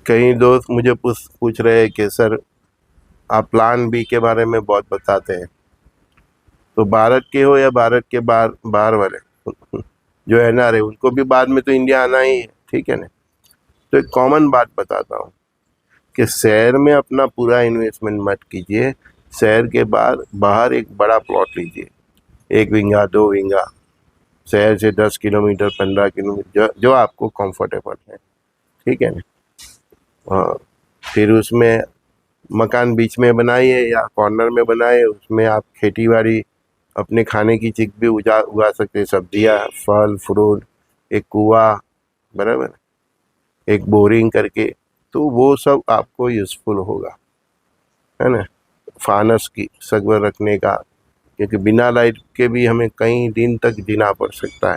कई दोस्त मुझे पूछ रहे हैं कि सर आप प्लान बी के बारे में बहुत बताते हैं, तो भारत के हो या भारत के बाहर बाहर वाले जो एनआर है उनको भी बाद में तो इंडिया आना ही है, ठीक है ना। तो एक कॉमन बात बताता हूँ कि शहर में अपना पूरा इन्वेस्टमेंट मत कीजिए। शहर के बाहर बाहर एक बड़ा प्लॉट लीजिए, 1 बीघा 2 बीघा, शहर से 10 किलोमीटर 15 किलोमीटर, जो आपको कंफर्टेबल है, ठीक है ना। हाँ, फिर उसमें मकान बीच में बनाइए या कॉर्नर में बनाए, उसमें आप खेती बाड़ी अपने खाने की चीज भी उगा सकते हैं, सब्जियां, फल फ्रूट, एक कुआ, बराबर, एक बोरिंग करके, तो वो सब आपको यूज़फुल होगा, है ना। फानस की सगवर रखने का, क्योंकि बिना लाइट के भी हमें कई दिन तक जीना पड़ सकता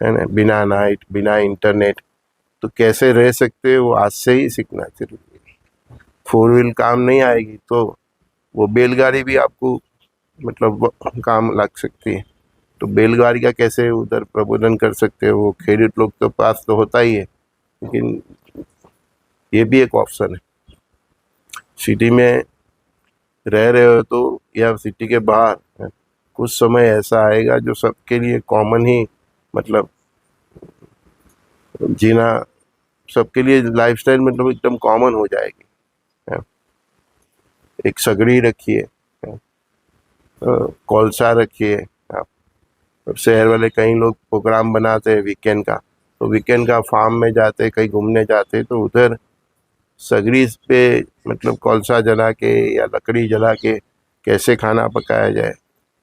है ना। बिना लाइट बिना इंटरनेट तो कैसे रह सकते हैं, वो आज से ही सीखना जरूरी है। 4 व्हील काम नहीं आएगी तो वो बैलगाड़ी भी आपको मतलब काम लग सकती है। तो बैलगाड़ी का कैसे उधर प्रबोधन कर सकते हो, वो खेडूत लोग के पास तो होता ही है, लेकिन ये भी एक ऑप्शन है। सिटी में रह रहे हो तो या सिटी के बाहर है, कुछ समय ऐसा आएगा जो सबके लिए कॉमन ही, मतलब जीना सबके लिए लाइफस्टाइल मतलब एकदम कॉमन हो जाएगी, है। एक सगड़ी रखिए, कोलसा रखिए आप। अब शहर वाले कई लोग प्रोग्राम बनाते हैं वीकेंड का, तो वीकेंड का फार्म में जाते, कहीं घूमने जाते, तो उधर सगड़ी पे मतलब कोलसा जला के या लकड़ी जला के कैसे खाना पकाया जाए,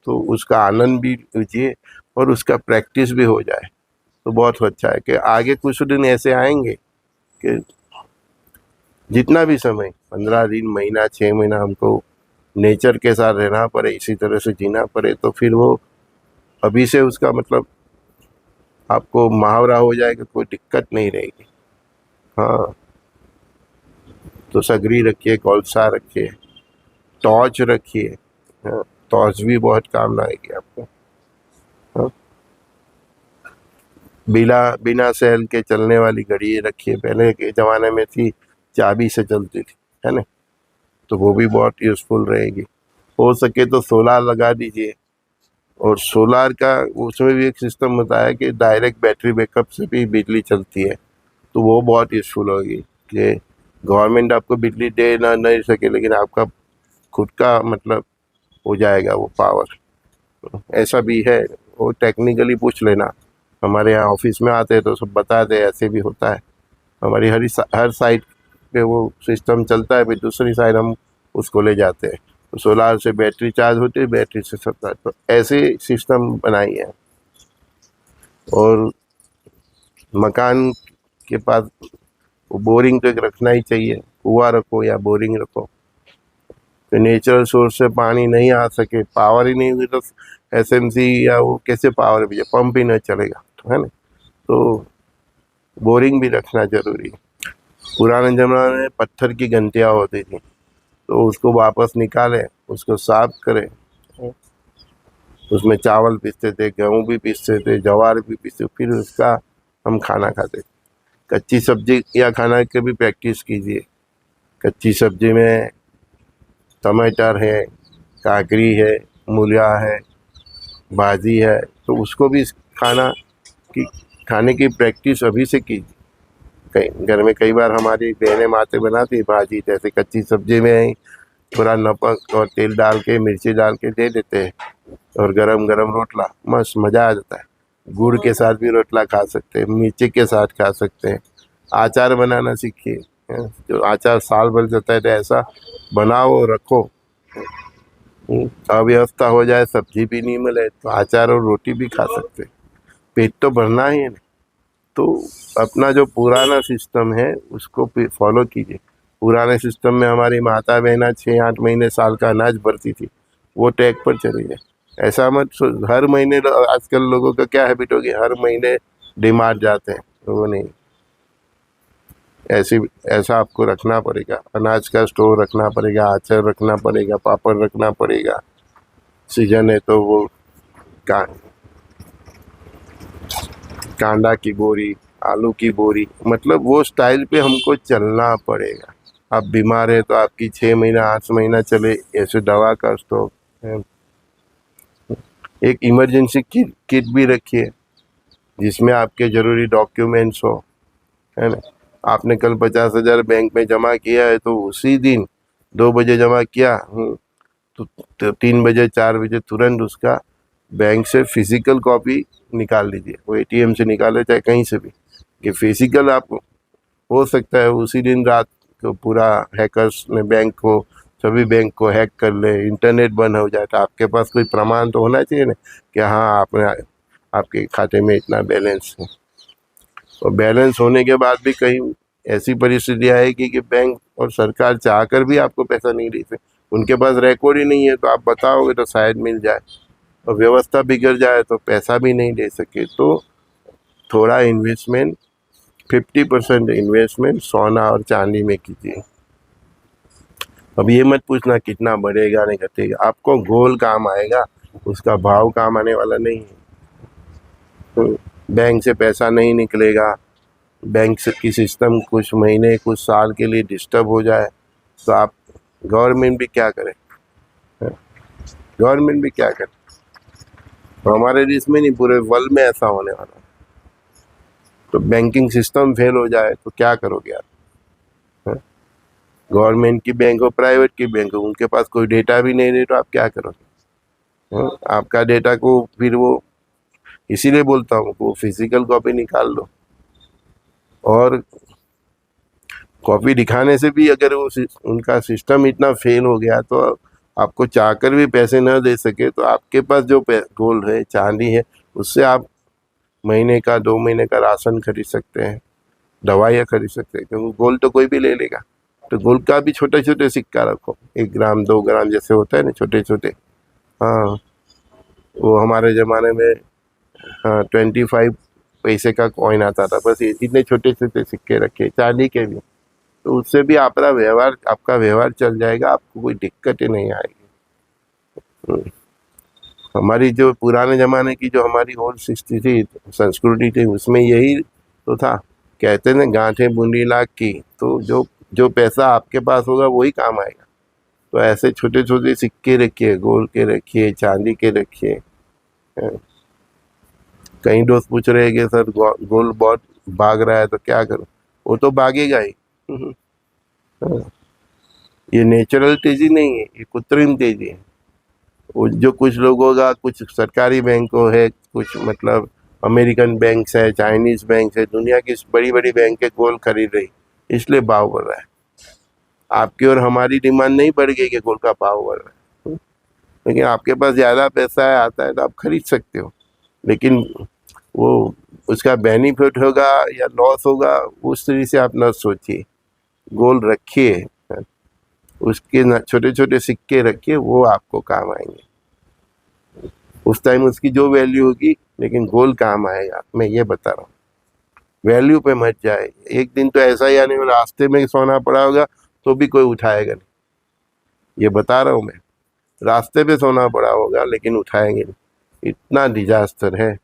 तो उसका आनंद भी लीजिए और उसका प्रैक्टिस भी हो जाए, तो बहुत अच्छा है। कि आगे कुछ दिन ऐसे आएंगे कि जितना भी समय 15 दिन, महीना, 6 महीना हमको नेचर के साथ रहना पड़े, इसी तरह से जीना पड़े, तो फिर वो अभी से उसका मतलब आपको मुहावरा हो जाएगा, कोई दिक्कत नहीं रहेगी। हाँ, तो सगरी रखिए, कोलसा रखिए, टॉर्च रखिए। हाँ, टॉर्च भी बहुत काम आएगी आपको। हाँ, बिना बिना सेल के चलने वाली घड़ी रखिए, पहले के ज़माने में थी, चाबी से चलती थी, है ना, तो वो भी बहुत यूज़फुल रहेगी। हो सके तो सोलार लगा दीजिए, और सोलार का उसमें भी एक सिस्टम होता है कि डायरेक्ट बैटरी बैकअप से भी बिजली चलती है, तो वो बहुत यूज़फुल होगी कि गवर्नमेंट आपको बिजली दे ना नहीं सके, लेकिन आपका खुद का मतलब हो जाएगा वो पावर। ऐसा भी है, वो टेक्निकली पूछ लेना, हमारे यहाँ ऑफिस में आते हैं तो सब बताते हैं, ऐसे भी होता है। हमारी हर साइड पे वो सिस्टम चलता है, फिर दूसरी साइड हम उसको ले जाते हैं, तो सोलार से बैटरी चार्ज होती है, बैटरी से चलता है, तो ऐसे सिस्टम बनाई है। और मकान के पास वो बोरिंग तो एक रखना ही चाहिए, कुआं रखो या बोरिंग रखो, तो नेचुरल सोर्स से पानी नहीं आ सके, पावर ही नहीं हुई तो एसएमसी या वो कैसे पावर भी, पंप ही नहीं चलेगा, तो है ना। तो बोरिंग भी रखना जरूरी है। पुराने ज़माने में पत्थर की घंटियाँ होती थी, तो उसको वापस निकालें, उसको साफ करें, उसमें चावल पीसते थे, गेहूँ भी पीसते थे, ज्वार भी पीसते, फिर उसका हम खाना खाते। कच्ची सब्जी या खाना की भी प्रैक्टिस कीजिए। कच्ची सब्जी में टमाटर है, काकड़ी है, मूलिया है, भाजी है, तो उसको भी खाना की खाने की प्रैक्टिस अभी से कीजिए। कई घर में कई बार हमारी बहनें माते बनाती भाजी, जैसे कच्ची सब्जी में ही थोड़ा नमक और तेल डाल के, मिर्ची डाल के दे देते हैं, और गरम गरम रोटला, मस्त मज़ा आ जाता है। गुड़ के साथ भी रोटला खा सकते हैं, मिर्ची के साथ खा सकते हैं। अचार बनाना सीखिए, जो अचार साल भर जाता है, तो ऐसा बनाओ रखो, अव्यवस्था हो जाए, सब्जी भी नहीं मिले, तो अचार और रोटी भी खा सकते हैं। पेट तो भरना ही है ना। तो अपना जो पुराना सिस्टम है उसको फॉलो कीजिए। पुराने सिस्टम में हमारी माता बहना 6-8 महीने साल का अनाज भरती थी, वो टैग पर चली है। ऐसा मत हर महीने आजकल लोगों का क्या हैबिट हो गया, हर महीने डिमार्ट जाते हैं, तो वो नहीं, ऐसी ऐसा आपको रखना पड़ेगा। अनाज का स्टोर रखना पड़ेगा, अचार रखना पड़ेगा, पापड़ रखना पड़ेगा, सीजन है तो वो का, कांदा की बोरी, आलू की बोरी, मतलब वो स्टाइल पे हमको चलना पड़ेगा। आप बीमार है तो आपकी 6 महीना 8 महीना चले ऐसे दवा का स्टॉक है। एक इमरजेंसी किट भी रखिए जिसमें आपके ज़रूरी डॉक्यूमेंट्स हो, है ना। आपने कल 50,000 बैंक में जमा किया है तो उसी दिन 2 बजे जमा किया, तो 3 बजे 4 बजे तुरंत उसका बैंक से फिजिकल कॉपी निकाल लीजिए। वो एटीएम से निकाले चाहे कहीं से भी, कि फिजिकल आप, हो सकता है उसी दिन रात को पूरा हैकर्स ने बैंक को, सभी बैंक को हैक कर ले, इंटरनेट बंद हो जाए, तो आपके पास कोई प्रमाण तो होना चाहिए ना कि हाँ आपने, आपके खाते में इतना बैलेंस है। और बैलेंस होने के बाद भी कहीं ऐसी परिस्थिति आएगी कि बैंक और सरकार चाहकर भी आपको पैसा नहीं दे सकते, उनके पास रिकॉर्ड ही नहीं है, तो आप बताओगे तो शायद मिल जाए, और व्यवस्था बिगड़ जाए तो पैसा भी नहीं दे सके। तो थोड़ा इन्वेस्टमेंट, 50% इन्वेस्टमेंट सोना और चांदी में कीजिए। अब ये मत पूछना कितना बढ़ेगा नहीं घटेगा, आपको गोल काम आएगा, उसका भाव काम आने वाला नहीं है। तो बैंक से पैसा नहीं निकलेगा, बैंक से की सिस्टम कुछ महीने कुछ साल के लिए डिस्टर्ब हो जाए तो आप, गवर्नमेंट भी क्या करे, गवर्नमेंट भी क्या करे। तो हमारे देश में नहीं, पूरे वर्ल्ड में ऐसा होने वाला है। तो बैंकिंग सिस्टम फेल हो जाए तो क्या करोगे आप। गवर्नमेंट की बैंक हो प्राइवेट की बैंक हो, उनके पास कोई डेटा भी नहीं दे तो आप क्या करोगे। आपका डेटा को फिर वो, इसीलिए बोलता हूँ वो फिजिकल कॉपी निकाल लो। और कॉपी दिखाने से भी अगर वो उनका सिस्टम इतना फेल हो गया तो आपको चाहकर भी पैसे न दे सके, तो आपके पास जो गोल्ड है चांदी है उससे आप महीने का 2 महीने का राशन खरीद सकते हैं, दवाइयाँ खरीद सकते हैं, क्योंकि गोल्ड तो कोई भी ले लेगा। तो गोल्ड का भी छोटे छोटे सिक्का रखो, 1 ग्राम 2 ग्राम जैसे होता है ना, छोटे छोटे। हाँ, वो हमारे ज़माने में, हाँ, 25 पैसे का कॉइन आता था, बस इतने छोटे छोटे सिक्के रखे चांदी के भी, तो उससे भी आपका व्यवहार, आपका व्यवहार चल जाएगा, आपको कोई दिक्कत ही नहीं आएगी। हमारी जो पुराने ज़माने की जो हमारी ओल्ड सिस्टम थी, संस्कृति थी, उसमें यही तो था, कहते ना गांठें बूंदी लाख की। तो जो जो पैसा आपके पास होगा वही काम आएगा। तो ऐसे छोटे छोटे सिक्के रखिए, गोल्ड के रखिए, चांदी के रखिए। कई दोस्त पूछ रहे हैं कि सर गोल्ड बहुत भाग रहा है तो क्या करूं। वो तो भागेगा ही। ये नेचुरल तेजी नहीं है, ये कृत्रिम तेजी है। वो जो कुछ लोगों का, कुछ सरकारी बैंकों है, कुछ मतलब अमेरिकन बैंक है, चाइनीज बैंक है, दुनिया की बड़ी बड़ी बैंकें गोल्ड खरीद रही, इसलिए भाव बढ़ रहा है। आपकी और हमारी डिमांड नहीं बढ़ गई कि गोल्ड का भाव बढ़ रहा है, लेकिन आपके पास ज़्यादा पैसा है, आता है तो आप खरीद सकते हो। लेकिन वो उसका बेनिफिट होगा या लॉस होगा उस तरीके से आप न सोचिए। गोल्ड रखिए, उसके छोटे छोटे सिक्के रखिए, वो आपको काम आएंगे। उस टाइम उसकी जो वैल्यू होगी, लेकिन गोल्ड काम आएगा, मैं ये बता रहा हूँ। वैल्यू पे मत जाए। एक दिन तो ऐसा ही आने वाला, रास्ते में सोना पड़ा होगा तो भी कोई उठाएगा नहीं, ये बता रहा हूँ मैं। रास्ते पे सोना पड़ा होगा लेकिन उठाएंगे नहीं, इतना डिजास्टर है।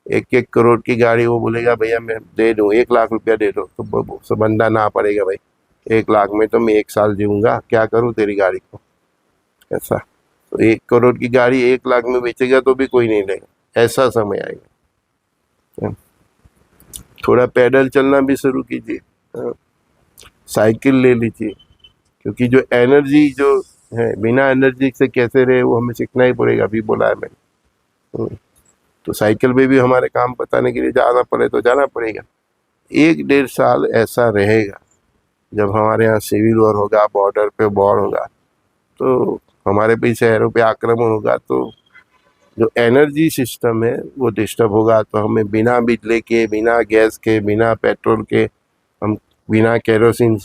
1-1 करोड़ की गाड़ी, वो बोलेगा भैया मैं दे दूँ, 1 लाख रुपया दे दो, तो बंदा ना पड़ेगा भाई, 1 लाख में तो मैं 1 साल जीऊँगा, क्या करूँ तेरी गाड़ी को। ऐसा तो 1 करोड़ की गाड़ी 1 लाख में बेचेगा तो भी कोई नहीं लेगा, ऐसा समय आएगा। थोड़ा पैदल चलना भी शुरू कीजिए, साइकिल ले लीजिए, क्योंकि जो एनर्जी जो है, बिना एनर्जी से कैसे रहे वो हमें सीखना ही पड़ेगा, अभी बोला है मैंने। तो साइकिल पे भी हमारे काम बताने के लिए जाना पड़े तो जाना पड़ेगा। 1-1.5 साल ऐसा रहेगा जब हमारे यहाँ सिविल वॉर होगा, बॉर्डर पे वॉर होगा, तो हमारे भी शहरों पे आक्रमण होगा, तो जो एनर्जी सिस्टम है वो डिस्टर्ब होगा। तो हमें बिना बिजली के, बिना गैस के, बिना पेट्रोल के, हम बिना केरोसिन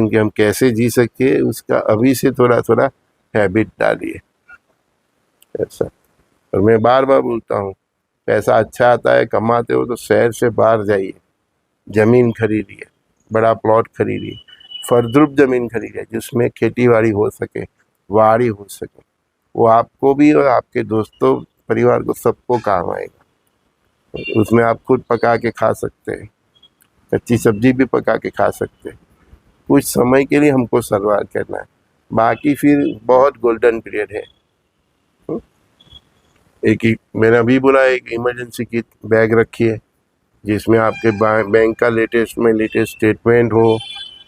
के हम कैसे जी सकते, उसका अभी से थोड़ा थोड़ा हैबिट डालिए। ऐसा, और मैं बार बार बोलता हूँ, पैसा अच्छा आता है, कमाते हो तो शहर से बाहर जाइए, ज़मीन खरीदिए, बड़ा प्लॉट खरीदिए, फलद्रुप ज़मीन खरीदिए जिसमें खेती बाड़ी हो सके, वाड़ी हो सके। वो आपको भी और आपके दोस्तों परिवार को सबको काम आएगा। उसमें आप खुद पका के खा सकते हैं, कच्ची सब्जी भी पका के खा सकते हैं। कुछ समय के लिए हमको सर्वाइव करना है, बाकी फिर बहुत गोल्डन पीरियड है। एक ही मैंने अभी बोला, एक इमरजेंसी की बैग रखिए जिसमें आपके बैंक का लेटेस्ट में लेटेस्ट स्टेटमेंट हो,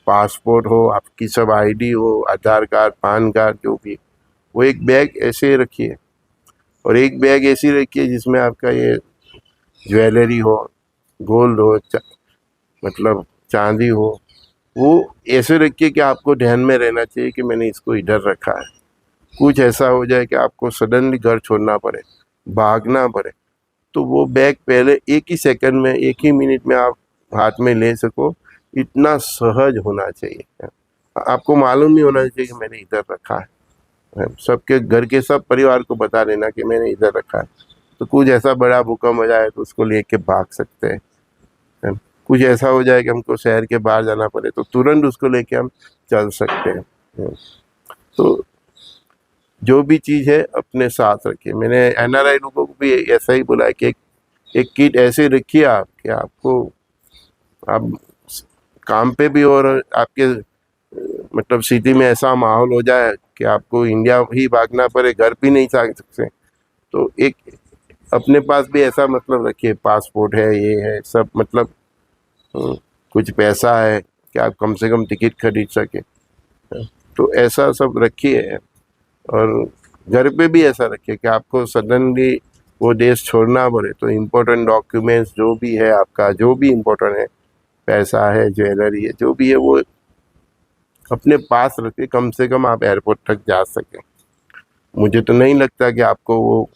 पासपोर्ट हो, आपकी सब आईडी हो, आधार कार्ड, पान कार्ड, जो भी, वो एक बैग ऐसे रखिए। और एक बैग ऐसी रखिए जिसमें आपका ये ज्वेलरी हो, गोल्ड हो, मतलब चांदी हो, वो ऐसे रखिए कि आपको ध्यान में रहना चाहिए कि मैंने इसको इधर रखा है। कुछ ऐसा हो जाए कि आपको सडनली घर छोड़ना पड़े, भागना पड़े, तो वो बैग पहले एक ही सेकंड में, एक ही मिनट में आप हाथ में ले सको, इतना सहज होना चाहिए। आपको मालूम नहीं होना चाहिए कि मैंने इधर रखा है। सबके घर के सब परिवार को बता देना कि मैंने इधर रखा है, तो कुछ ऐसा बड़ा भूकंप हो जाए तो उसको लेके भाग सकते हैं। कुछ ऐसा हो जाए कि हमको शहर के बाहर जाना पड़े तो तुरंत उसको लेके हम चल सकते हैं। तो जो भी चीज़ है अपने साथ रखिए। मैंने एनआरआई लोगों को भी ऐसा ही बोला है कि एक किट ऐसे रखिए आप कि आपको, आप काम पे भी, और आपके मतलब सिटी में ऐसा माहौल हो जाए कि आपको इंडिया ही भागना पड़े, घर भी नहीं जा सकते, तो एक अपने पास भी ऐसा मतलब रखिए, पासपोर्ट है, ये है सब, मतलब कुछ पैसा है कि आप कम से कम टिकट खरीद सके, तो ऐसा सब रखिए। और घर पे भी ऐसा रखिए कि आपको सडनली वो देश छोड़ना पड़े तो इम्पोर्टेंट डॉक्यूमेंट्स जो भी है आपका, जो भी इम्पोर्टेंट है, पैसा है, ज्वेलरी है, जो भी है, वो अपने पास रखिए, कम से कम आप एयरपोर्ट तक जा सकें। मुझे तो नहीं लगता कि आपको वो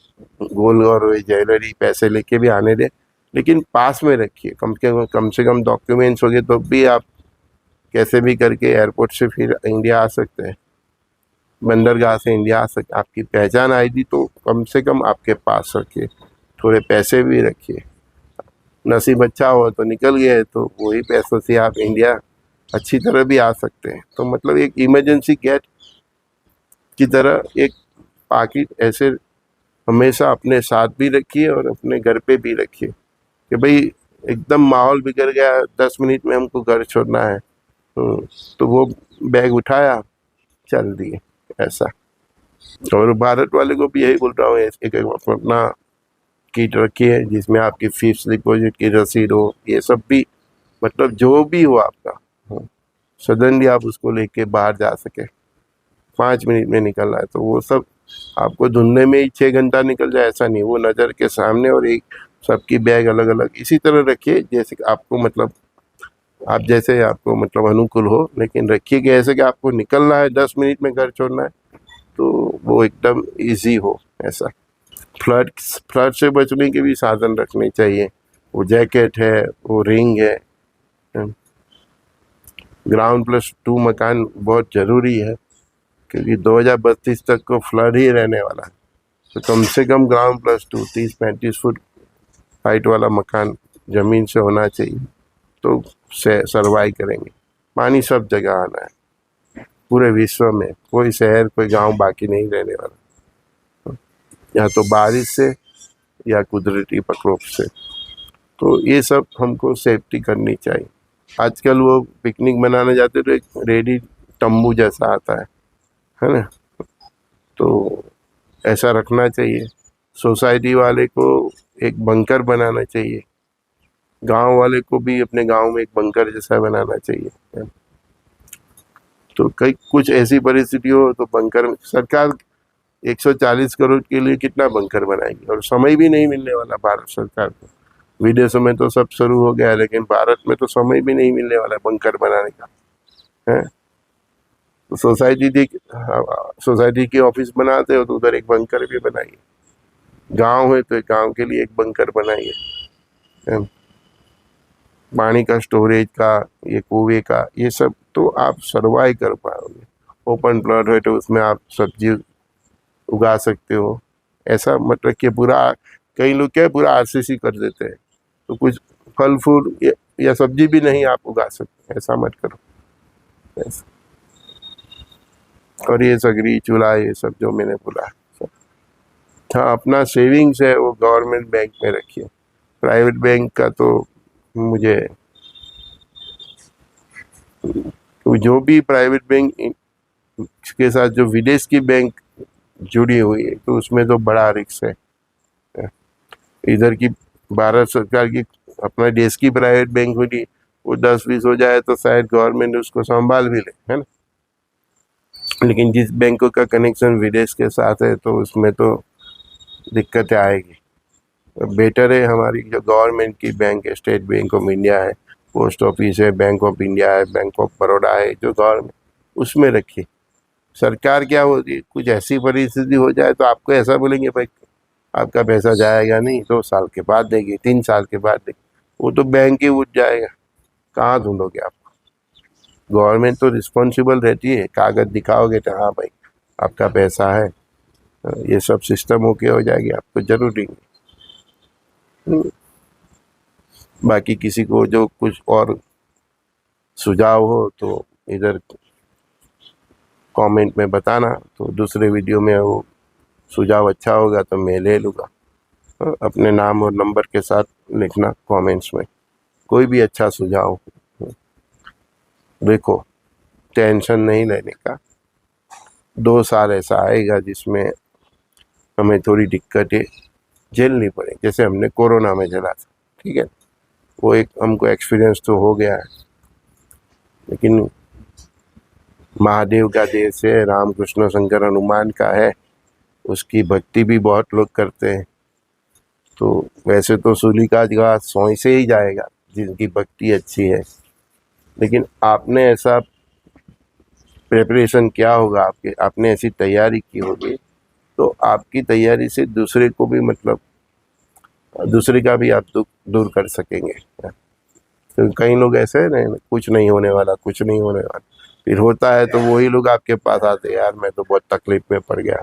गोल्ड और ज्वेलरी पैसे लेके भी आने दे, लेकिन पास में रखिए, कम से कम डॉक्यूमेंट्स हो गए तो भी आप कैसे भी करके एयरपोर्ट से फिर इंडिया आ सकते हैं, बंदरगाह से इंडिया आ सकते। आपकी पहचान आईडी तो कम से कम आपके पास रखिए, थोड़े पैसे भी रखिए। नसीब अच्छा हो तो निकल गए तो वही पैसों से आप इंडिया अच्छी तरह भी आ सकते हैं। तो मतलब एक इमरजेंसी किट की तरह एक पाकिट ऐसे हमेशा अपने साथ भी रखिए और अपने घर पे भी रखिए कि भाई एकदम माहौल बिगड़ गया, 10 मिनट में हमको घर छोड़ना है, तो वो बैग उठाया, चल दिए, ऐसा। और भारत वाले को भी यही बोल रहा हूँ, एक अपना किट रखिए जिसमें आपकी फिक्स डिपॉजिट की रसीद हो, ये सब भी, मतलब जो भी हो आपका, सडनली आप उसको लेके बाहर जा सके, 5 मिनट में निकलना है, तो वो सब आपको ढूंढने में ही 6 घंटा निकल जाए ऐसा नहीं, वो नज़र के सामने, और एक सबकी बैग अलग अलग इसी तरह रखिए जैसे कि आपको मतलब आप जैसे आपको मतलब अनुकूल हो, लेकिन रखिए कि ऐसे कि आपको निकलना है, 10 मिनट में घर छोड़ना है, तो वो एकदम ईजी हो ऐसा। फ्लड फ्लड से बचने के भी साधन रखने चाहिए, वो जैकेट है, वो रिंग है। ग्राउंड+2 मकान बहुत ज़रूरी है क्योंकि 2032 तक को फ्लड ही रहने वाला है, तो कम से कम ग्राउंड+2 30-35 फुट हाइट वाला मकान ज़मीन से होना चाहिए, तो सर्वाइव करेंगे। पानी सब जगह आना है, पूरे विश्व में कोई शहर कोई गांव बाकी नहीं रहने वाला, या तो बारिश से या कुदरती प्रकोप से। तो ये सब हमको सेफ्टी करनी चाहिए। आजकल वो पिकनिक मनाने जाते तो एक रेडी तंबू जैसा आता है ना, तो ऐसा रखना चाहिए। सोसाइटी वाले को एक बंकर बनाना चाहिए, गांव वाले को भी अपने गांव में एक बंकर जैसा बनाना चाहिए। तो कई कुछ ऐसी परिस्थिति हो तो बंकर, सरकार 140 करोड़ के लिए कितना बंकर बनाएगी, और समय भी नहीं मिलने वाला भारत सरकार को। विदेशों में तो सब शुरू हो गया है, लेकिन भारत में तो समय भी नहीं मिलने वाला बंकर बनाने का है। तो सोसाइटी की ऑफिस बनाते हो तो उधर एक बंकर भी बनाइए, गांव है तो एक गांव के लिए एक बंकर बनाइए। पानी का स्टोरेज का, ये कुएं का, ये सब तो आप सर्वाइव कर पाओगे। ओपन प्लॉट है तो उसमें आप सब्जी उगा सकते हो, ऐसा मत रखिए पूरा। कई लोग क्या है पूरा आरसीसी कर देते हैं, तो कुछ फल फूल या सब्जी भी नहीं आप उगा सकते, ऐसा मत करो ऐसा। और ये सगरी चूल्हा ये सब जो मैंने बोला, हाँ, अपना सेविंग्स है वो गवर्नमेंट बैंक में रखिए, प्राइवेट बैंक का तो मुझे, तो जो भी प्राइवेट बैंक के साथ जो विदेश की बैंक जुड़ी हुई है तो उसमें तो बड़ा रिस्क है। इधर की भारत सरकार की, अपना देश की प्राइवेट बैंक हुई, वो 10-20 हो जाए तो शायद गवर्नमेंट उसको संभाल भी ले, है ना। लेकिन जिस बैंकों का कनेक्शन विदेश के साथ है तो उसमें तो दिक्कतें आएगी। बेटर है हमारी जो गवर्नमेंट की बैंक है, स्टेट बैंक ऑफ इंडिया है, पोस्ट ऑफिस है, बैंक ऑफ इंडिया है, बैंक ऑफ बड़ौदा है, जो गवर्नमेंट, उसमें रखिए। सरकार क्या होती है, कुछ ऐसी परिस्थिति हो जाए तो आपको ऐसा बोलेंगे भाई आपका पैसा जाएगा नहीं, 2 साल के बाद देगी, 3 साल के बाद देगी, वो तो बैंक ही उठ जाएगा, कहाँ ढूंढोगे आप। गवर्नमेंट तो रिस्पॉन्सिबल रहती है, कागज दिखाओगे तो हाँ भाई आपका पैसा है, ये सब सिस्टम ओके हो जाएगी, आपको जरूर देंगे। बाकी किसी को जो कुछ और सुझाव हो तो इधर कमेंट में बताना, तो दूसरे वीडियो में वो सुझाव अच्छा होगा तो मैं ले लूँगा। अपने नाम और नंबर के साथ लिखना कमेंट्स में, कोई भी अच्छा सुझाव। देखो, टेंशन नहीं लेने का, 2 साल ऐसा आएगा जिसमें हमें थोड़ी दिक्कतें झेलनी पड़े, जैसे हमने कोरोना में झेला था, ठीक है। वो एक हमको एक्सपीरियंस तो हो गया है, लेकिन महादेव का देश है, राम कृष्ण शंकर हनुमान का है, उसकी भक्ति भी बहुत लोग करते हैं। तो वैसे तो सूली का घास सोई से ही जाएगा जिनकी भक्ति अच्छी है, लेकिन आपने ऐसा प्रिपरेशन किया होगा, आपने ऐसी तैयारी की होगी, तो आपकी तैयारी से दूसरे को भी, मतलब दूसरे का भी आप दुख दूर कर सकेंगे। तो कई लोग ऐसे हैं ना, कुछ नहीं होने वाला, कुछ नहीं होने वाला, फिर होता है तो वही लोग आपके पास आते हैं, यार मैं तो बहुत तकलीफ में पड़ गया।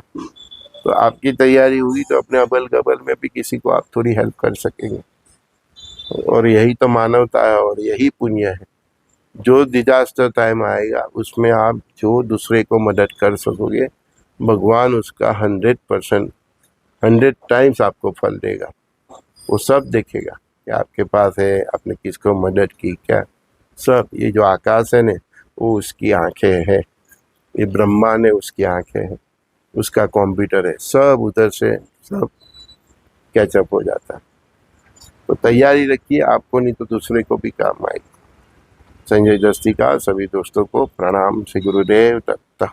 तो आपकी तैयारी हुई तो अपने अबल गबल में भी किसी को आप थोड़ी हेल्प कर सकेंगे, और यही तो मानवता है और यही पुण्य है। जो डिजास्टर टाइम आएगा उसमें आप जो दूसरे को मदद कर सकोगे, भगवान उसका 100%, 100 टाइम्स आपको फल देगा। वो सब देखेगा कि आपके पास है, आपने किसको मदद की क्या, सब। ये जो आकाश है ना, वो उसकी आंखें है, ये ब्रह्मांड है उसकी आंखें है, उसका कंप्यूटर है, सब उधर से सब कैचअप हो जाता है। तो तैयारी रखिए, आपको नहीं तो दूसरे को भी काम आएगी। संजय जस्ती का सभी दोस्तों को प्रणाम, श्री गुरुदेव दत्त।